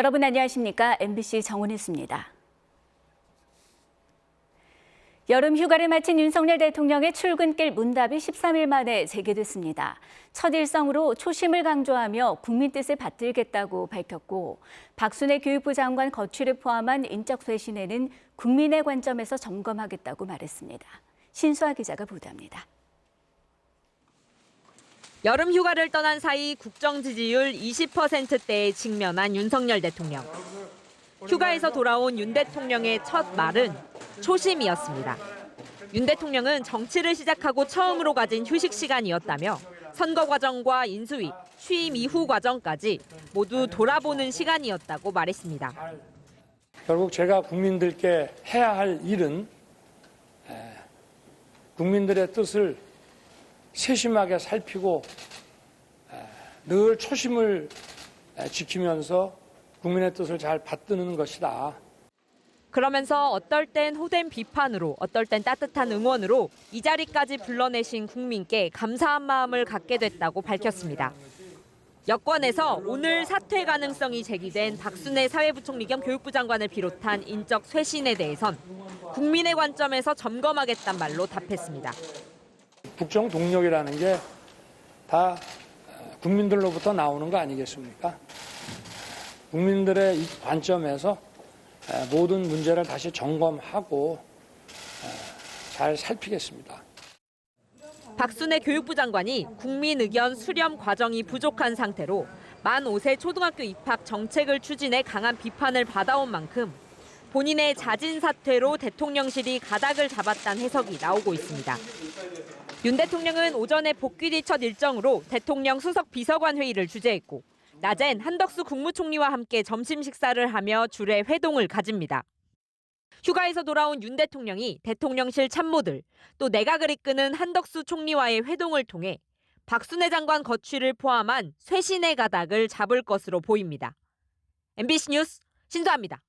여러분 안녕하십니까? MBC 정은희입니다. 여름 휴가를 마친 윤석열 대통령의 출근길 문답이 13일 만에 재개됐습니다. 첫 일성으로 초심을 강조하며 국민 뜻을 받들겠다고 밝혔고, 박순애 교육부 장관 거취를 포함한 인적 쇄신에는 국민의 관점에서 점검하겠다고 말했습니다. 신수아 기자가 보도합니다. 여름 휴가를 떠난 사이 국정 지지율 20%대에 직면한 윤석열 대통령. 휴가에서 돌아온 윤 대통령의 첫 말은 초심이었습니다. 윤 대통령은 정치를 시작하고 처음으로 가진 휴식 시간이었다며 선거 과정과 인수위, 취임 이후 과정까지 모두 돌아보는 시간이었다고 말했습니다. 결국 제가 국민들께 해야 할 일은 국민들의 뜻을 세심하게 살피고 늘 초심을 지키면서 국민의 뜻을 잘 받드는 것이다. 그러면서 어떨 땐 호된 비판으로, 어떨 땐 따뜻한 응원으로 이 자리까지 불러내신 국민께 감사한 마음을 갖게 됐다고 밝혔습니다. 여권에서 오늘 사퇴 가능성이 제기된 박순애 사회부총리 겸 교육부 장관을 비롯한 인적 쇄신에 대해선 국민의 관점에서 점검하겠다는 말로 답했습니다. 국정 동력이라는 게 다 국민들로부터 나오는 거 아니겠습니까? 국민들의 관점에서 모든 문제를 다시 점검하고 잘 살피겠습니다. 박순애 교육부 장관이 국민 의견 수렴 과정이 부족한 상태로 만 5세 초등학교 입학 정책을 추진해 강한 비판을 받아온 만큼 본인의 자진 사퇴로 대통령실이 가닥을 잡았다는 해석이 나오고 있습니다. 윤 대통령은 오전에 복귀 뒤 첫 일정으로 대통령 수석 비서관 회의를 주재했고, 낮엔 한덕수 국무총리와 함께 점심 식사를 하며 주례 회동을 가집니다. 휴가에서 돌아온 윤 대통령이 대통령실 참모들, 또 내각을 이끄는 한덕수 총리와의 회동을 통해 박순애 장관 거취를 포함한 쇄신의 가닥을 잡을 것으로 보입니다. MBC 뉴스 신수아입니다.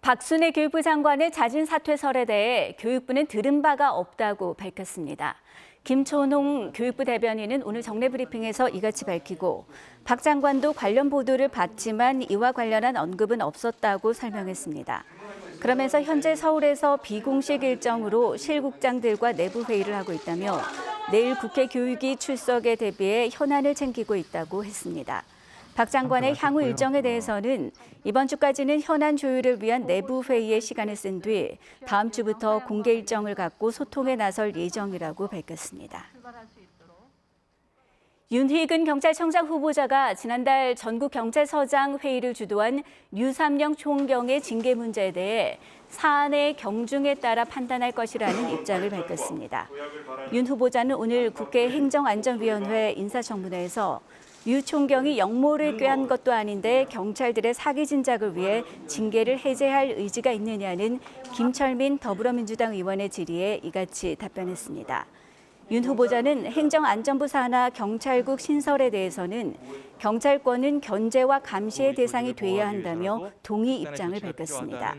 박순애 교육부 장관의 자진 사퇴설에 대해 교육부는 들은 바가 없다고 밝혔습니다. 김촌홍 교육부 대변인은 오늘 정례 브리핑에서 이같이 밝히고, 박 장관도 관련 보도를 봤지만 이와 관련한 언급은 없었다고 설명했습니다. 그러면서 현재 서울에서 비공식 일정으로 실국장들과 내부 회의를 하고 있다며 내일 국회 교육위 출석에 대비해 현안을 챙기고 있다고 했습니다. 박 장관의 향후 일정에 대해서는 이번 주까지는 현안 조율을 위한 내부 회의에 시간을 쓴 뒤 다음 주부터 공개 일정을 갖고 소통에 나설 예정이라고 밝혔습니다. 윤희근 경찰청장 후보자가 지난달 전국경찰서장 회의를 주도한 류삼영 총경의 징계 문제에 대해 사안의 경중에 따라 판단할 것이라는 입장을 밝혔습니다. 윤 후보자는 오늘 국회 행정안전위원회 인사청문회에서 유 총경이 역모를 꾀한 것도 아닌데 경찰들의 사기 진작을 위해 징계를 해제할 의지가 있느냐는 김철민 더불어민주당 의원의 질의에 이같이 답변했습니다. 윤 후보자는 행정안전부 산하 경찰국 신설에 대해서는 경찰권은 견제와 감시의 대상이 돼야 한다며 동의 입장을 밝혔습니다.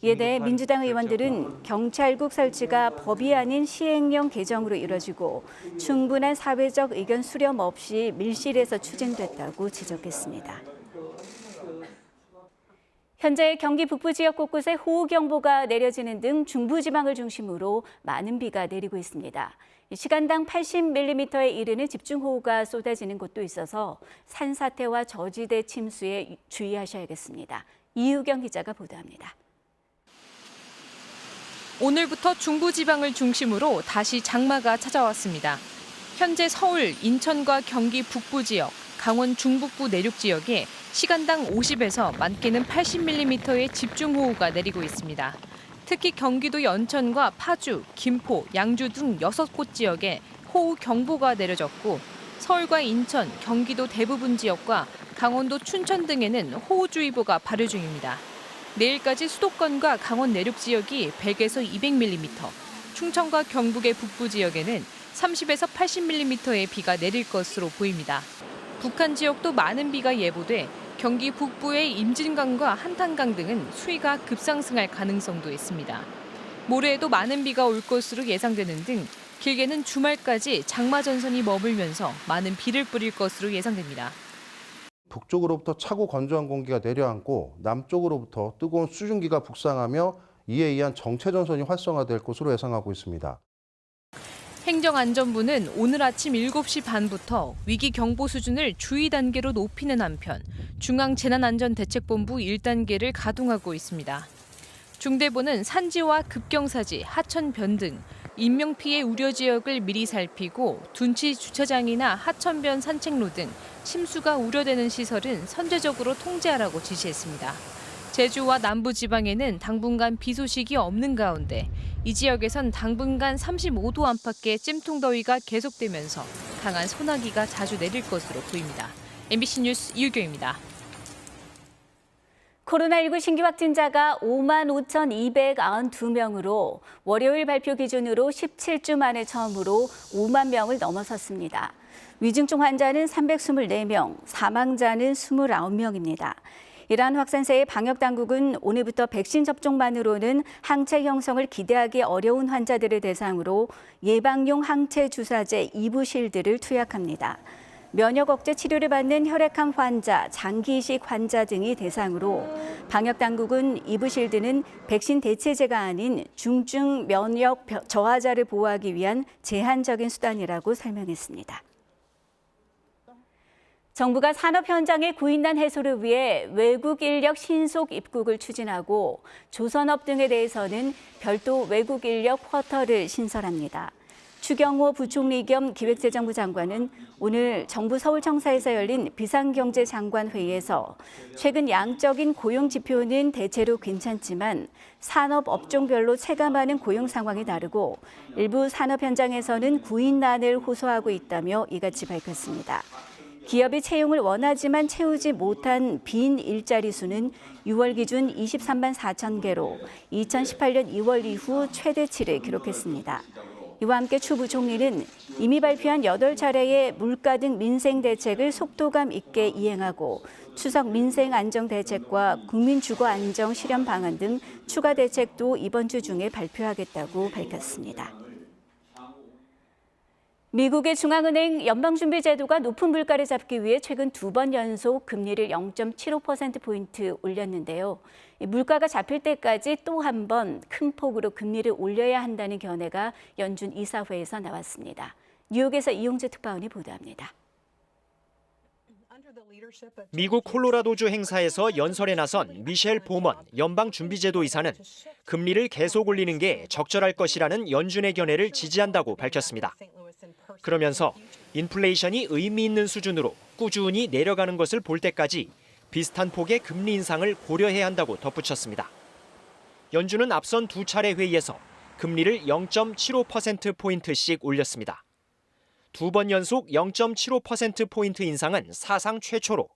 이에 대해 민주당 의원들은 경찰국 설치가 법이 아닌 시행령 개정으로 이뤄지고 충분한 사회적 의견 수렴 없이 밀실에서 추진됐다고 지적했습니다. 현재 경기 북부 지역 곳곳에 호우경보가 내려지는 등 중부지방을 중심으로 많은 비가 내리고 있습니다. 시간당 80mm에 이르는 집중호우가 쏟아지는 곳도 있어서 산사태와 저지대 침수에 주의하셔야겠습니다. 이유경 기자가 보도합니다. 오늘부터 중부지방을 중심으로 다시 장마가 찾아왔습니다. 현재 서울, 인천과 경기 북부 지역, 강원 중북부 내륙 지역에 시간당 50에서 많게는 80mm의 집중호우가 내리고 있습니다. 특히 경기도 연천과 파주, 김포, 양주 등 6곳 지역에 호우 경보가 내려졌고, 서울과 인천, 경기도 대부분 지역과 강원도 춘천 등에는 호우주의보가 발효 중입니다. 내일까지 수도권과 강원 내륙 지역이 100에서 200mm, 충청과 경북의 북부 지역에는 30에서 80mm의 비가 내릴 것으로 보입니다. 북한 지역도 많은 비가 예보돼 경기 북부의 임진강과 한탄강 등은 수위가 급상승할 가능성도 있습니다. 모레에도 많은 비가 올 것으로 예상되는 등 길게는 주말까지 장마 전선이 머물면서 많은 비를 뿌릴 것으로 예상됩니다. 북쪽으로부터 차고 건조한 공기가 내려앉고 남쪽으로부터 뜨거운 수증기가 북상하며 이에 의한 정체전선이 활성화될 것으로 예상하고 있습니다. 행정안전부는 오늘 아침 7시 반부터 위기 경보 수준을 주의 단계로 높이는 한편 중앙재난안전대책본부 1단계를 가동하고 있습니다. 중대본은 산지와 급경사지, 하천변 등 인명피해 우려 지역을 미리 살피고 둔치 주차장이나 하천변 산책로 등 침수가 우려되는 시설은 선제적으로 통제하라고 지시했습니다. 제주와 남부지방에는 당분간 비 소식이 없는 가운데 이 지역에선 당분간 35도 안팎의 찜통더위가 계속되면서 강한 소나기가 자주 내릴 것으로 보입니다. MBC 뉴스 이유경입니다. 코로나19 신규 확진자가 55,292명으로 월요일 발표 기준으로 17주 만에 처음으로 5만 명을 넘어섰습니다. 위중증 환자는 324명, 사망자는 29명입니다. 이러한 확산세에 방역당국은 오늘부터 백신 접종만으로는 항체 형성을 기대하기 어려운 환자들을 대상으로 예방용 항체 주사제 이부실드를 투약합니다. 면역 억제 치료를 받는 혈액암 환자, 장기 이식 환자 등이 대상으로 방역당국은 이부실드는 백신 대체제가 아닌 중증 면역 저하자를 보호하기 위한 제한적인 수단이라고 설명했습니다. 정부가 산업 현장의 구인난 해소를 위해 외국 인력 신속 입국을 추진하고 조선업 등에 대해서는 별도 외국 인력 쿼터를 신설합니다. 추경호 부총리 겸 기획재정부 장관은 오늘 정부 서울청사에서 열린 비상경제장관회의에서 최근 양적인 고용 지표는 대체로 괜찮지만 산업 업종별로 체감하는 고용 상황이 다르고 일부 산업 현장에서는 구인난을 호소하고 있다며 이같이 밝혔습니다. 기업이 채용을 원하지만 채우지 못한 빈 일자리 수는 6월 기준 23만 4천 개로 2018년 2월 이후 최대치를 기록했습니다. 이와 함께 추 부총리는 이미 발표한 8차례의 물가 등 민생 대책을 속도감 있게 이행하고 추석 민생 안정 대책과 국민 주거 안정 실현 방안 등 추가 대책도 이번 주 중에 발표하겠다고 밝혔습니다. 미국의 중앙은행 연방준비제도가 높은 물가를 잡기 위해 최근 2번 연속 금리를 0.75%포인트 올렸는데요. 물가가 잡힐 때까지 또 한 번 큰 폭으로 금리를 올려야 한다는 견해가 연준 이사회에서 나왔습니다. 뉴욕에서 이용재 특파원이 보도합니다. 미국 콜로라도주 행사에서 연설에 나선 미셸 보먼 연방준비제도 이사는 금리를 계속 올리는 게 적절할 것이라는 연준의 견해를 지지한다고 밝혔습니다. 그러면서 인플레이션이 의미 있는 수준으로 꾸준히 내려가는 것을 볼 때까지 비슷한 폭의 금리 인상을 고려해야 한다고 덧붙였습니다. 연준은 앞선 2차례 회의에서 금리를 0.75%포인트씩 올렸습니다. 2번 연속 0.75%포인트 인상은 사상 최초로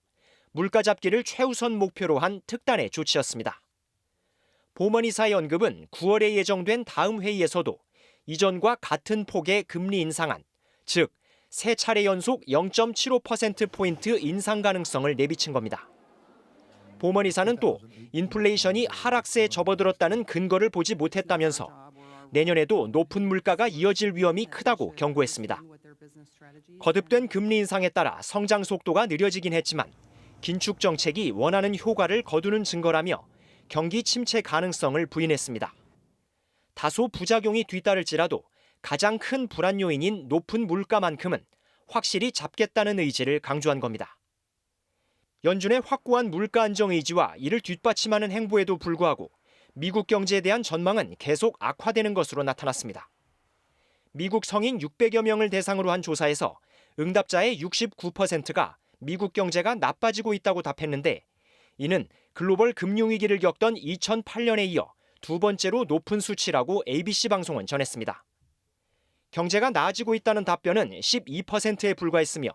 물가 잡기를 최우선 목표로 한 특단의 조치였습니다. 보먼 이사의 언급은 9월에 예정된 다음 회의에서도 이전과 같은 폭의 금리 인상안, 즉 3차례 연속 0.75%포인트 인상 가능성을 내비친 겁니다. 보먼 이사는 또 인플레이션이 하락세에 접어들었다는 근거를 보지 못했다면서 내년에도 높은 물가가 이어질 위험이 크다고 경고했습니다. 거듭된 금리 인상에 따라 성장 속도가 느려지긴 했지만 긴축 정책이 원하는 효과를 거두는 증거라며 경기 침체 가능성을 부인했습니다. 다소 부작용이 뒤따를지라도 가장 큰 불안 요인인 높은 물가만큼은 확실히 잡겠다는 의지를 강조한 겁니다. 연준의 확고한 물가 안정 의지와 이를 뒷받침하는 행보에도 불구하고 미국 경제에 대한 전망은 계속 악화되는 것으로 나타났습니다. 미국 성인 600여 명을 대상으로 한 조사에서 응답자의 69%가 미국 경제가 나빠지고 있다고 답했는데 이는 글로벌 금융위기를 겪던 2008년에 이어 두 번째로 높은 수치라고 ABC 방송은 전했습니다. 경제가 나아지고 있다는 답변은 12%에 불과했으며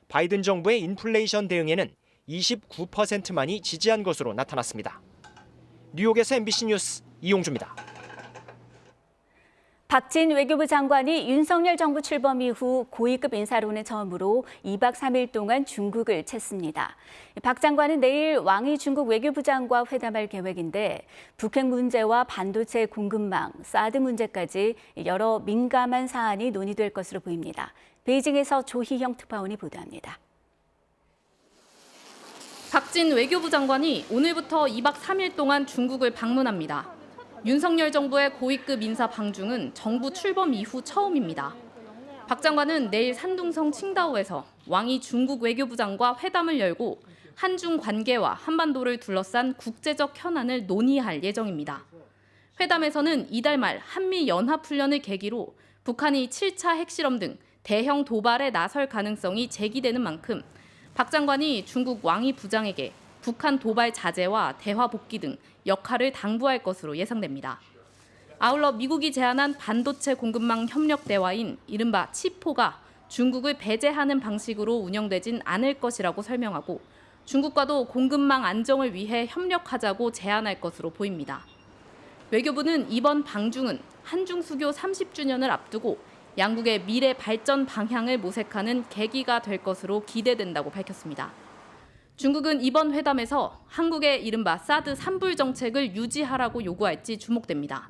바이든 정부의 인플레이션 대응에는 29%만이 지지한 것으로 나타났습니다. 뉴욕에서 MBC 뉴스 이용주입니다. 박진 외교부 장관이 윤석열 정부 출범 이후 고위급 인사로는 처음으로 2박 3일 동안 중국을 챘습니다. 박 장관은 내일 왕이 중국 외교부장과 회담할 계획인데 북핵 문제와 반도체 공급망, 사드 문제까지 여러 민감한 사안이 논의될 것으로 보입니다. 베이징에서 조희영 특파원이 보도합니다. 박진 외교부 장관이 오늘부터 2박 3일 동안 중국을 방문합니다. 윤석열 정부의 고위급 인사 방중은 정부 출범 이후 처음입니다. 박 장관은 내일 산둥성 칭다오에서 왕이 중국 외교부장과 회담을 열고 한중 관계와 한반도를 둘러싼 국제적 현안을 논의할 예정입니다. 회담에서는 이달 말 한미 연합훈련을 계기로 북한이 7차 핵실험 등 대형 도발에 나설 가능성이 제기되는 만큼 박 장관이 중국 왕이 부장에게 북한 도발 자제와 대화 복귀 등 역할을 당부할 것으로 예상됩니다. 아울러 미국이 제안한 반도체 공급망 협력 대화인 이른바 치포가 중국을 배제하는 방식으로 운영되진 않을 것이라고 설명하고 중국과도 공급망 안정을 위해 협력하자고 제안할 것으로 보입니다. 외교부는 이번 방중은 한중 수교 30주년을 앞두고 양국의 미래 발전 방향을 모색하는 계기가 될 것으로 기대된다고 밝혔습니다. 중국은 이번 회담에서 한국의 이른바 사드 3불 정책을 유지하라고 요구할지 주목됩니다.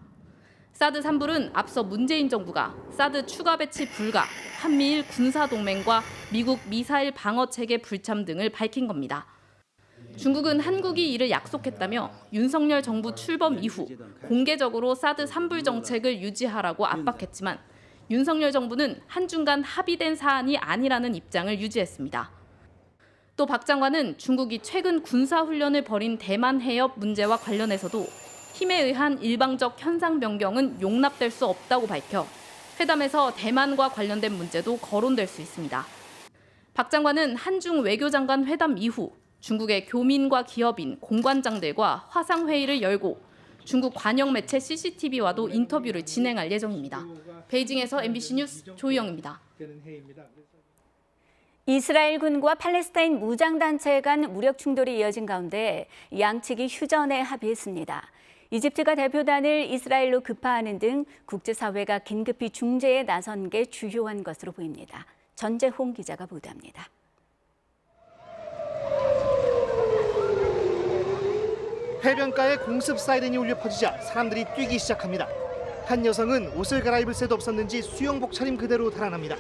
사드 3불은 앞서 문재인 정부가 사드 추가 배치 불가, 한미일 군사동맹과 미국 미사일 방어체계 불참 등을 밝힌 겁니다. 중국은 한국이 이를 약속했다며 윤석열 정부 출범 이후 공개적으로 사드 3불 정책을 유지하라고 압박했지만 윤석열 정부는 한중 간 합의된 사안이 아니라는 입장을 유지했습니다. 또 박 장관은 중국이 최근 군사훈련을 벌인 대만 해협 문제와 관련해서도 힘에 의한 일방적 현상 변경은 용납될 수 없다고 밝혀 회담에서 대만과 관련된 문제도 거론될 수 있습니다. 박 장관은 한중 외교장관 회담 이후 중국의 교민과 기업인, 공관장들과 화상회의를 열고 중국 관영 매체 CCTV와도 인터뷰를 진행할 예정입니다. 베이징에서 MBC 뉴스 조희영입니다. 이스라엘군과 팔레스타인 무장단체 간 무력 충돌이 이어진 가운데 양측이 휴전에 합의했습니다. 이집트가 대표단을 이스라엘로 급파하는 등 국제사회가 긴급히 중재에 나선 게 주요한 것으로 보입니다. 전재홍 기자가 보도합니다. 해변가에 공습 사이렌이 울려 퍼지자 사람들이 뛰기 시작합니다. 한 여성은 옷을 갈아입을 새도 없었는지 수영복 차림 그대로 달아납니다.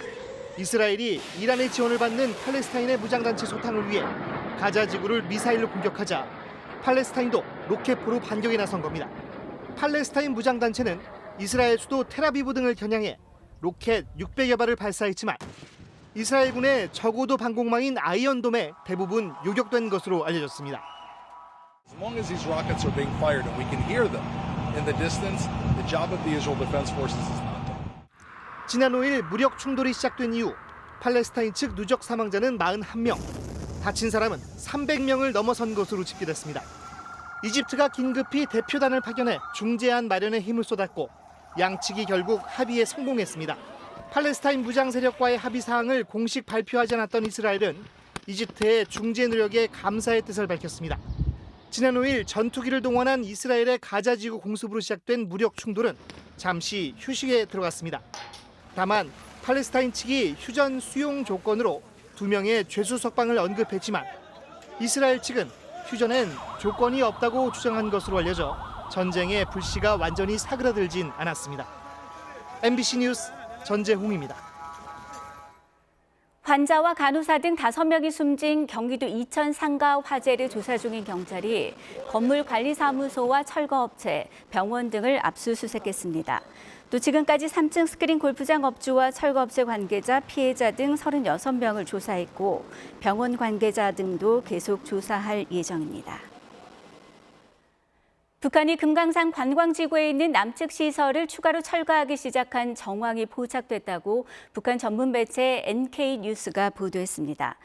이스라엘이 이란의 지원을 받는 팔레스타인의 무장단체 소탕을 위해 가자 지구를 미사일로 공격하자 팔레스타인도 로켓포로 반격에 나선 겁니다. 팔레스타인 무장단체는 이스라엘 수도 텔아비브 등을 겨냥해 로켓 600여 발을 발사했지만 이스라엘군의 저고도 방공망인 아이언돔에 대부분 요격된 것으로 알려졌습니다. As long as these rockets are being fired and we can hear them in the distance, the job of the Israel Defense Forces is not done. 지난 5일 무력 충돌이 시작된 이후 팔레스타인 측 누적 사망자는 41명, 다친 사람은 300명을 넘어선 것으로 집계됐습니다. 이집트가 긴급히 대표단을 파견해 중재안 마련에 힘을 쏟았고 양측이 결국 합의에 성공했습니다. 팔레스타인 무장 세력과의 합의 사항을 공식 발표하지 않았던 이스라엘은 이집트의 중재 노력에 감사의 뜻을 밝혔습니다. 지난 5일 전투기를 동원한 이스라엘의 가자 지구 공습으로 시작된 무력 충돌은 잠시 휴식에 들어갔습니다. 다만 팔레스타인 측이 휴전 수용 조건으로 2명의 죄수 석방을 언급했지만 이스라엘 측은 휴전엔 조건이 없다고 주장한 것으로 알려져 전쟁의 불씨가 완전히 사그라들진 않았습니다. MBC 뉴스 전재홍입니다. 환자와 간호사 등 5명이 숨진 경기도 이천 상가 화재를 조사 중인 경찰이 건물관리사무소와 철거업체, 병원 등을 압수수색했습니다. 또 지금까지 3층 스크린 골프장 업주와 철거업체 관계자, 피해자 등 36명을 조사했고 병원 관계자 등도 계속 조사할 예정입니다. 북한이 금강산 관광지구에 있는 남측 시설을 추가로 철거하기 시작한 정황이 포착됐다고 북한 전문 매체 NK뉴스가 보도했습니다.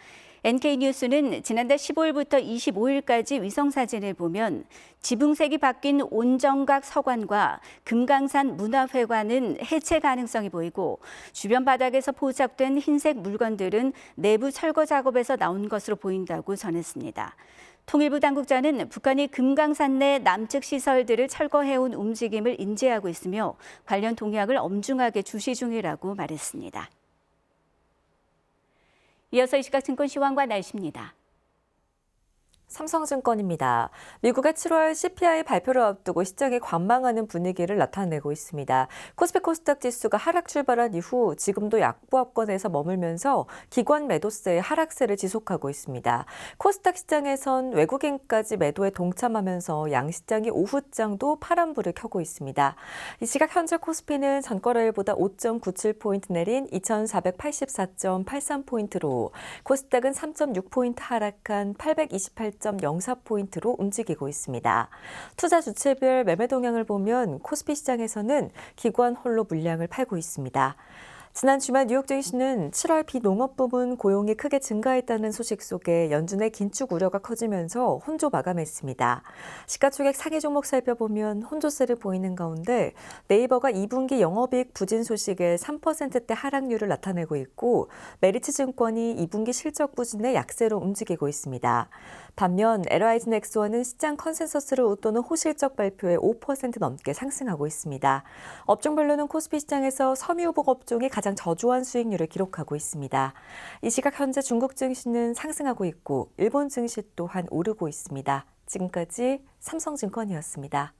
NK뉴스는 지난달 15일부터 25일까지 위성사진을 보면 지붕색이 바뀐 온정각 서관과 금강산 문화회관은 해체 가능성이 보이고 주변 바닥에서 포착된 흰색 물건들은 내부 철거 작업에서 나온 것으로 보인다고 전했습니다. 통일부 당국자는 북한이 금강산 내 남측 시설들을 철거해온 움직임을 인지하고 있으며 관련 동향을 엄중하게 주시 중이라고 말했습니다. 이어서 이 시각 증권시황과 날씨입니다. 삼성증권입니다. 미국의 7월 CPI 발표를 앞두고 시장이 관망하는 분위기를 나타내고 있습니다. 코스피 코스닥 지수가 하락 출발한 이후 지금도 약보합권에서 머물면서 기관 매도세의 하락세를 지속하고 있습니다. 코스닥 시장에선 외국인까지 매도에 동참하면서 양시장이 오후장도 파란불을 켜고 있습니다. 이 시각 현재 코스피는 전거래일보다 5.97포인트 내린 2484.83포인트로 코스닥은 3.6포인트 하락한 828.04포인트로 움직이고 있습니다. 투자 주체별 매매 동향을 보면 코스피 시장에서는 기관 홀로 물량을 팔고 있습니다. 지난 주말 뉴욕 증시는 7월 비농업 부문 고용이 크게 증가했다는 소식 속에 연준의 긴축 우려가 커지면서 혼조 마감했습니다. 시가총액 상위 종목 살펴보면 혼조세를 보이는 가운데 네이버가 2분기 영업이익 부진 소식에 3%대 하락률을 나타내고 있고 메리츠증권이 2분기 실적 부진에 약세로 움직이고 있습니다. 반면 LIG넥스원은 시장 컨센서스를 웃도는 호실적 발표에 5% 넘게 상승하고 있습니다. 업종별로는 코스피 시장에서 섬유유복 업종이 가장 저조한 수익률을 기록하고 있습니다. 이 시각 현재 중국 증시는 상승하고 있고 일본 증시 또한 오르고 있습니다. 지금까지 삼성증권이었습니다.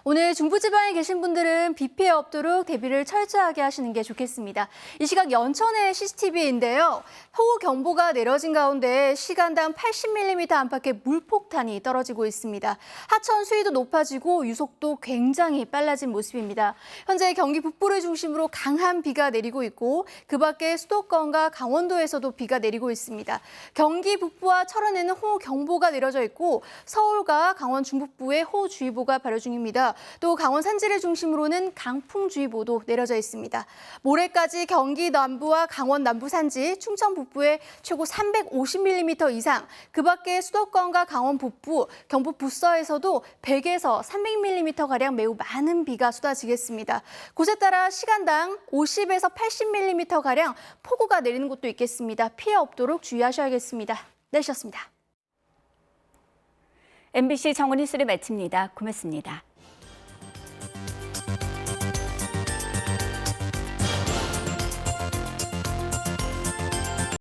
오늘 중부지방에 계신 분들은 비 피해 없도록 대비를 철저하게 하시는 게 좋겠습니다. 이 시각 연천의 CCTV인데요. 호우경보가 내려진 가운데 시간당 80mm 안팎의 물폭탄이 떨어지고 있습니다. 하천 수위도 높아지고 유속도 굉장히 빨라진 모습입니다. 현재 경기 북부를 중심으로 강한 비가 내리고 있고 그 밖에 수도권과 강원도에서도 비가 내리고 있습니다. 경기 북부와 철원에는 호우경보가 내려져 있고 서울과 강원 중북부에 호우주의보가 발효 중입니다. 또 강원 산지를 중심으로는 강풍주의보도 내려져 있습니다. 모레까지 경기 남부와 강원 남부 산지, 충청 북부에 최고 350mm 이상, 그 밖에 수도권과 강원 북부, 경북 북서에서도 100에서 300mm가량 매우 많은 비가 쏟아지겠습니다. 곳에 따라 시간당 50에서 80mm가량 폭우가 내리는 곳도 있겠습니다. 피해 없도록 주의하셔야겠습니다. 날씨였습니다. MBC 정은뉴스를 마칩니다. 고맙습니다.